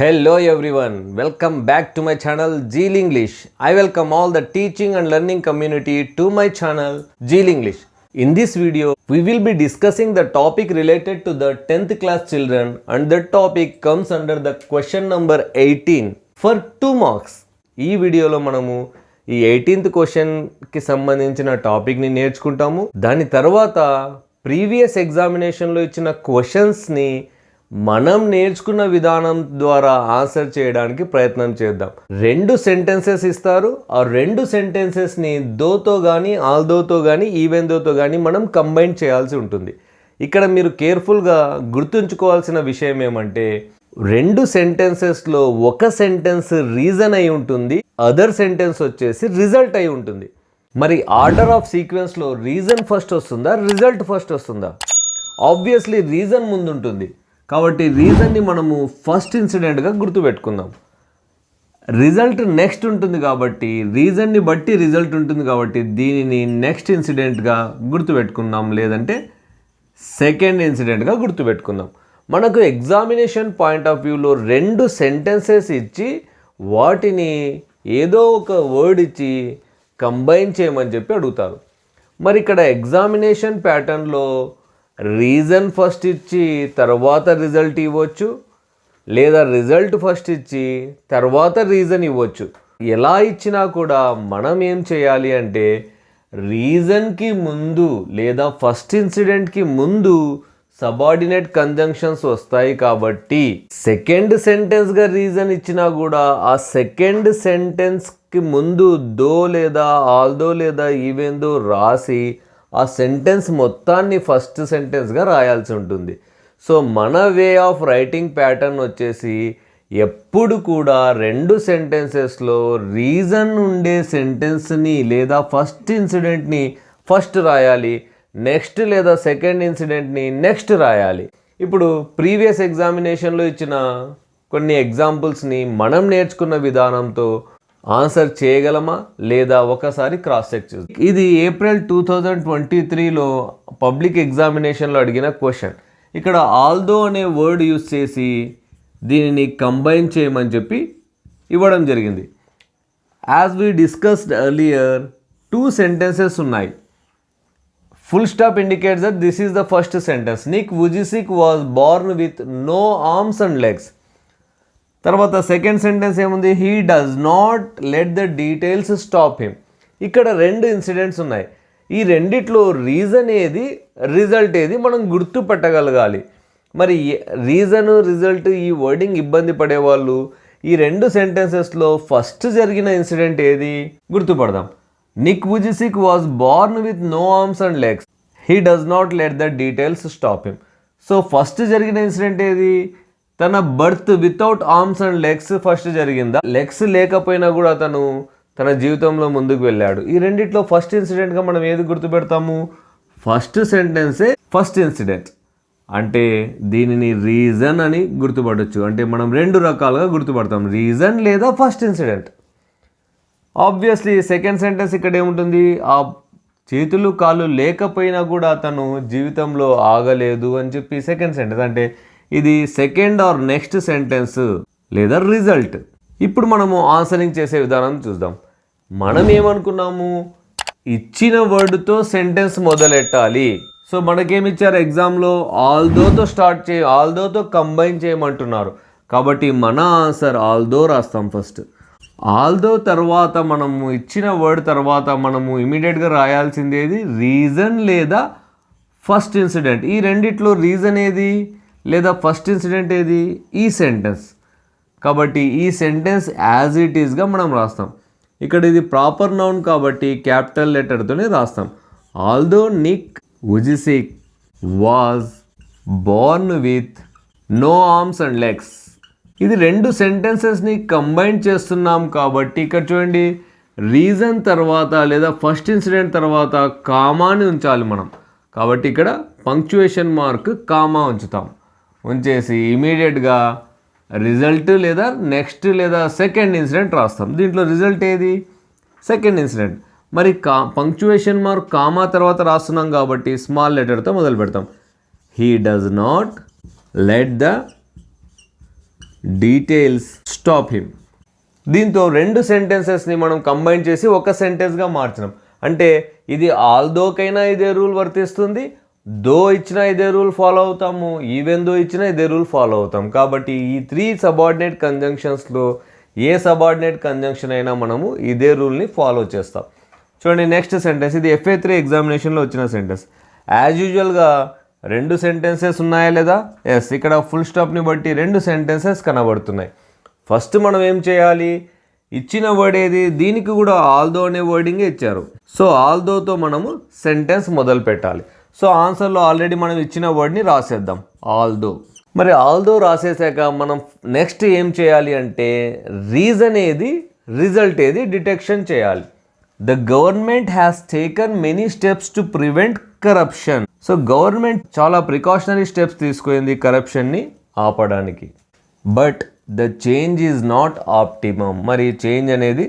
Hello everyone, welcome back to my channel Zeal English. I welcome all the teaching and learning community to my channel Zeal English. In this video, we will be discussing the topic related to the 10th class children and the topic comes under the question number 18 for 2 marks. ఈ వీడియోలో మనము ఈ 18th question కి సంబంధించిన topic ని నేర్చుకుంటాము. దాని తర్వాత ప్రీవియస్ ఎగ్జామినేషన్ లో ఇచ్చిన క్వశ్చన్స్ ని మనం నేర్చుకున్న విధానం ద్వారా ఆన్సర్ చేయడానికి ప్రయత్నం చేద్దాం. 2 సెంటెన్సెస్ ఇస్తారు. ఆ 2 సెంటెన్సెస్ని దోతో కానీ ఆల్దోతో కానీ ఈవెన్దోతో కానీ మనం కంబైన్ చేయాల్సి ఉంటుంది. ఇక్కడ మీరు కేర్ఫుల్గా గుర్తుంచుకోవాల్సిన విషయం ఏమంటే 2 సెంటెన్సెస్లో ఒక సెంటెన్స్ రీజన్ అయి ఉంటుంది, అదర్ సెంటెన్స్ వచ్చేసి రిజల్ట్ అయి ఉంటుంది. మరి ఆర్డర్ ఆఫ్ సీక్వెన్స్లో రీజన్ ఫస్ట్ వస్తుందా, రిజల్ట్ ఫస్ట్ వస్తుందా? ఆబ్వియస్లీ రీజన్ ముందు ఉంటుంది కాబట్టి రీజన్ని మనము ఫస్ట్ ఇన్సిడెంట్గా గుర్తుపెట్టుకుందాం. రిజల్ట్ నెక్స్ట్ ఉంటుంది కాబట్టి రీజన్ని బట్టి రిజల్ట్ ఉంటుంది కాబట్టి దీనిని నెక్స్ట్ ఇన్సిడెంట్గా గుర్తుపెట్టుకుందాం, లేదంటే సెకండ్ ఇన్సిడెంట్గా గుర్తుపెట్టుకుందాం. మనకు ఎగ్జామినేషన్ పాయింట్ ఆఫ్ వ్యూలో 2 సెంటెన్సెస్ ఇచ్చి వాటిని ఏదో ఒక వర్డ్ ఇచ్చి కంబైన్ చేయమని చెప్పి అడుగుతారు. మరి ఇక్కడ ఎగ్జామినేషన్ ప్యాటర్న్లో రీజన్ ఫస్ట్ ఇచ్చి తర్వాత రిజల్ట్ ఇవ్వచ్చు, లేదా రిజల్ట్ ఫస్ట్ ఇచ్చి తర్వాత రీజన్ ఇవ్వచ్చు. ఎలా ఇచ్చినా కూడా మనం ఏం చేయాలి అంటే రీజన్కి ముందు లేదా ఫస్ట్ ఇన్సిడెంట్కి ముందు సబార్డినేట్ కంజంక్షన్స్ వస్తాయి కాబట్టి సెకండ్ సెంటెన్స్గా రీజన్ ఇచ్చినా కూడా ఆ సెకండ్ సెంటెన్స్కి ముందు దో లేదా ఆల్దో లేదా ఈవెన్దో రాసి ఆ సెంటెన్స్ మొత్తాన్ని ఫస్ట్ సెంటెన్స్గా రాయాల్సి ఉంటుంది. సో మన వే ఆఫ్ రైటింగ్ ప్యాటర్న్ వచ్చేసి ఎప్పుడు కూడా 2 సెంటెన్సెస్లో రీజన్ ఉండే సెంటెన్స్ని లేదా ఫస్ట్ ఇన్సిడెంట్ని ఫస్ట్ రాయాలి, నెక్స్ట్ లేదా సెకండ్ ఇన్సిడెంట్ని నెక్స్ట్ రాయాలి. ఇప్పుడు ప్రీవియస్ ఎగ్జామినేషన్లో ఇచ్చిన కొన్ని ఎగ్జాంపుల్స్ని మనం నేర్చుకున్న విధానంతో ఆన్సర్ చేయగలమా లేదా ఒకసారి క్రాస్ చెక్ చేద్దాం. ఇది ఏప్రిల్ 2023లో పబ్లిక్ ఎగ్జామినేషన్లో అడిగిన క్వశ్చన్. ఇక్కడ ఆల్దో అనే వర్డ్ యూజ్ చేసి దీనిని కంబైన్ చేయమని చెప్పి ఇవ్వడం జరిగింది. As we discussed earlier 2 sentences ఉన్నాయి. Full stop indicates that this is the first sentence. Nick Vujicic was born with no arms and legs. తర్వాత సెకండ్ సెంటెన్స్ ఏముంది? He does not let the details stop him. ఇక్కడ 2 incidents ఉన్నాయి. ఈ రెండిట్లో reason ఏది, result ఏది మనం గుర్తుపట్టగలగాలి. మరి రీజను రిజల్ట్ ఈ వర్డింగ్ ఇబ్బంది పడేవాళ్ళు ఈ 2 సెంటెన్సెస్లో ఫస్ట్ జరిగిన ఇన్సిడెంట్ ఏది గుర్తుపడదాం. Nick Vujicic was born with no arms and legs. He does not let the details stop him. So first జరిగిన ఇన్సిడెంట్ ఏది? తన birth without arms and legs first జరిగిందా? లెగ్స్ లేకపోయినా కూడా తను తన జీవితంలో ముందుకు వెళ్ళాడు. ఈ రెండిట్లో ఫస్ట్ ఇన్సిడెంట్గా మనం ఏది గుర్తుపెడతాము? ఫస్ట్ సెంటెన్సే ఫస్ట్ ఇన్సిడెంట్. అంటే దీనిని రీజన్ అని గుర్తుపడవచ్చు. అంటే మనం 2 రకాలుగా గుర్తుపడతాం, రీజన్ లేదా first incident. Obviously second sentence ఇక్కడ ఏముంటుంది? ఆ చేతులు కాళ్ళు లేకపోయినా కూడా తను జీవితంలో ఆగలేదు అని చెప్పి సెకండ్ సెంటెన్స్. అంటే ఇది సెకండ్ ఆర్ నెక్స్ట్ సెంటెన్స్ లేదా రిజల్ట్. ఇప్పుడు మనము ఆన్సరింగ్ చేసే విధానం చూద్దాం. మనం ఏమనుకున్నాము? ఇచ్చిన వర్డ్తో సెంటెన్స్ మొదలెట్టాలి. సో మనకేమిచ్చారు ఎగ్జామ్లో? ఆల్దోతో స్టార్ట్ చేయ, ఆల్దోతో కంబైన్ చేయమంటున్నారు కాబట్టి మన ఆన్సర్ ఆల్దో రాస్తాం ఫస్ట్. ఆల్దో తర్వాత మనము ఇచ్చిన వర్డ్ తర్వాత మనము ఇమీడియట్గా రాయాల్సిందేది రీజన్ లేదా ఫస్ట్ ఇన్సిడెంట్. ఈ రెండిట్లో రీజన్ ఏది లేదా ఫస్ట్ ఇన్సిడెంట్ ఏది? ఈ సెంటెన్స్. కాబట్టి ఈ సెంటెన్స్ యాజ్ ఇట్ ఈస్గా మనం రాస్తాం. ఇక్కడ ఇది ప్రాపర్ నౌన్ కాబట్టి క్యాపిటల్ లెటర్తోనే రాస్తాం. Although Nick Vujicic was born with no arms and legs. ఇది 2 సెంటెన్సెస్ని కంబైన్ చేస్తున్నాం కాబట్టి ఇక్కడ చూడండి, రీజన్ తర్వాత లేదా ఫస్ట్ ఇన్సిడెంట్ తర్వాత కామాని ఉంచాలి మనం. కాబట్టి ఇక్కడ పంక్చుయేషన్ మార్క్ కామా ఉంచేసి ఇమీడియట్గా రిజల్ట్ లేదా నెక్స్ట్ లేదా సెకండ్ ఇన్సిడెంట్ రాస్తాం. దీంట్లో రిజల్ట్ ఏది? Second incident. మరి పంక్చుయేషన్ మార్క్ కామా తర్వాత రాస్తున్నాం కాబట్టి స్మాల్ లెటర్తో మొదలు పెడతాం. He does not let the details stop him. దీంతో రెండు సెంటెన్సెస్ని మనం కంబైన్ చేసి ఒక సెంటెన్స్గా మార్చినాం. అంటే ఇది ఆల్దోకైనా ఇదే రూల్ వర్తిస్తుంది, దో ఇచ్చినా ఇదే రూల్ ఫాలో అవుతాము, ఈవెన్ దో ఇచ్చినా ఇదే రూల్ ఫాలో అవుతాం. కాబట్టి ఈ 3 సబార్డినేట్ కంజంక్షన్స్లో ఏ సబార్డినేట్ కంజంక్షన్ అయినా మనము ఇదే రూల్ని ఫాలో చేస్తాం. చూడండి నెక్స్ట్ సెంటెన్స్, ఇది FA3 ఎగ్జామినేషన్లో వచ్చిన సెంటెన్స్. యాజ్ యూజువల్గా రెండు సెంటెన్సెస్ ఉన్నాయా లేదా? ఎస్, ఇక్కడ ఫుల్ స్టాప్ని బట్టి రెండు సెంటెన్సెస్ కనబడుతున్నాయి. ఫస్ట్ మనం ఏం చేయాలి, ఇచ్చిన వర్డ్ ఏది, దీనికి కూడా ఆల్దో అనే వర్డింగే ఇచ్చారు. సో ఆల్దోతో మనము సెంటెన్స్ మొదలు పెట్టాలి. సో ఆన్సర్లో ఆల్రెడీ మనం ఇచ్చిన వర్డ్ని రాసేద్దాం, ఆల్దో. మరి ఆల్దో రాసేసాక మనం నెక్స్ట్ ఏం చేయాలి అంటే రీజన్ ఏది, రిజల్ట్ ఏది డిటెక్షన్ చేయాలి. The government has taken many steps to prevent corruption. So government చాలా ప్రికాషనరీ స్టెప్స్ తీసుకుంది కరప్షన్ని ఆపడానికి. But the change is not optimum. మరి చేంజ్ అనేది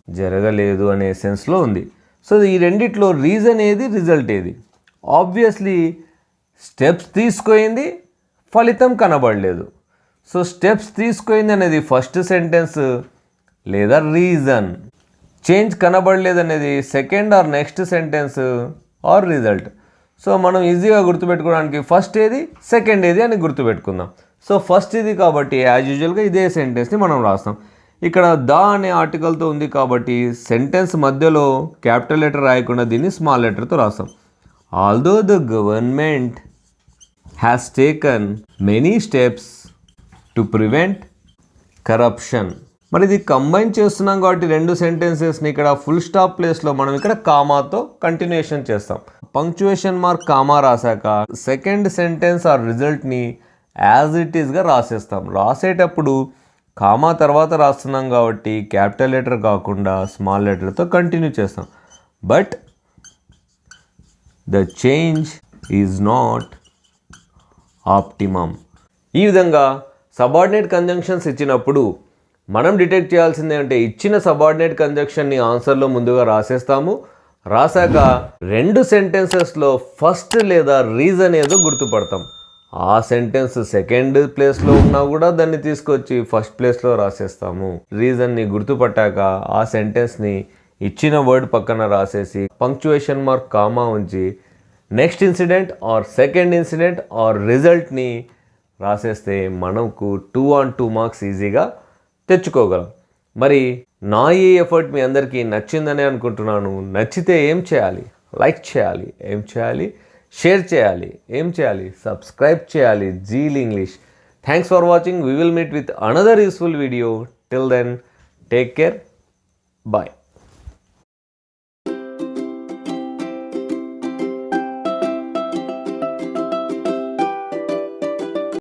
జరగలేదు అనే సెన్స్లో ఉంది. సో ఈ రెండిట్లో రీజన్ ఏది, రిజల్ట్ ఏది? ఆబ్వియస్లీ స్టెప్స్ తీసుకుంది, ఫలితం కనబడలేదు. సో స్టెప్స్ తీసుకుంది అనేది ఫస్ట్ సెంటెన్స్ లేదా రీజన్, చేంజ్ కనబడలేదు అనేది second or next sentence or result. So మనం ఈజీగా గుర్తుపెట్టుకోవడానికి ఫస్ట్ ఏది, సెకండ్ ఏది అని గుర్తుపెట్టుకుందాం. సో ఫస్ట్ ఇది కాబట్టి యాజ్ యూజువల్గా ఇదే సెంటెన్స్ని మనం రాస్తాం. ఇక్కడ ద అనే ఆర్టికల్తో ఉంది కాబట్టి సెంటెన్స్ మధ్యలో క్యాపిటల్ లెటర్ రాయకుండా దీన్ని స్మాల్ లెటర్తో రాస్తాం. Although the government has taken many steps to prevent corruption. మరి ఇది కంబైన్ చేస్తున్నాం కాబట్టి రెండు సెంటెన్సెస్ని ఇక్కడ ఫుల్ స్టాప్ ప్లేస్లో మనం ఇక్కడ కామాతో కంటిన్యూషన్ చేస్తాం. పంక్చుయేషన్ మార్క్ కామా రాశాక సెకండ్ సెంటెన్స్ ఆర్ రిజల్ట్ని యాజ్ ఇట్ ఈస్గా రాసేస్తాం. రాసేటప్పుడు కామా తర్వాత రాస్తున్నాం కాబట్టి క్యాపిటల్ లెటర్ కాకుండా స్మాల్ లెటర్తో కంటిన్యూ చేస్తాం. But the change is not optimum. ఈ విధంగా సబార్డినేట్ కంజంక్షన్స్ ఇచ్చినప్పుడు మనం డిటెక్ట్ చేయాల్సింది అంటే ఇచ్చిన సబార్డినేట్ కంజంక్షన్ని ఆన్సర్లో ముందుగా రాసేస్తాము. రాశాక రెండు సెంటెన్సెస్లో ఫస్ట్ లేదా రీజన్ ఏదో గుర్తుపడతాం. ఆ సెంటెన్స్ సెకండ్ ప్లేస్లో ఉన్నా కూడా దాన్ని తీసుకొచ్చి ఫస్ట్ ప్లేస్లో రాసేస్తాము. రీజన్ని గుర్తుపట్టాక ఆ సెంటెన్స్ని ఇచ్చిన వర్డ్ పక్కన రాసేసి పంక్చుయేషన్ మార్క్ కామా ఉంచి next incident or second incident or రిజల్ట్ని రాసేస్తే మనకు 2 on 2 మార్క్స్ ఈజీగా తెచ్చుకోగలం. మరి నా ఈ ఎఫర్ట్ మీ అందరికీ నచ్చిందని అనుకుంటున్నాను. నచ్చితే ఏం చేయాలి? లైక్ చేయాలి. ఏం చేయాలి? షేర్ చేయాలి. ఏం చేయాలి? సబ్స్క్రైబ్ చేయాలి. Zeal English. Thanks for watching. We will meet with another useful video. Till then, take care. Bye.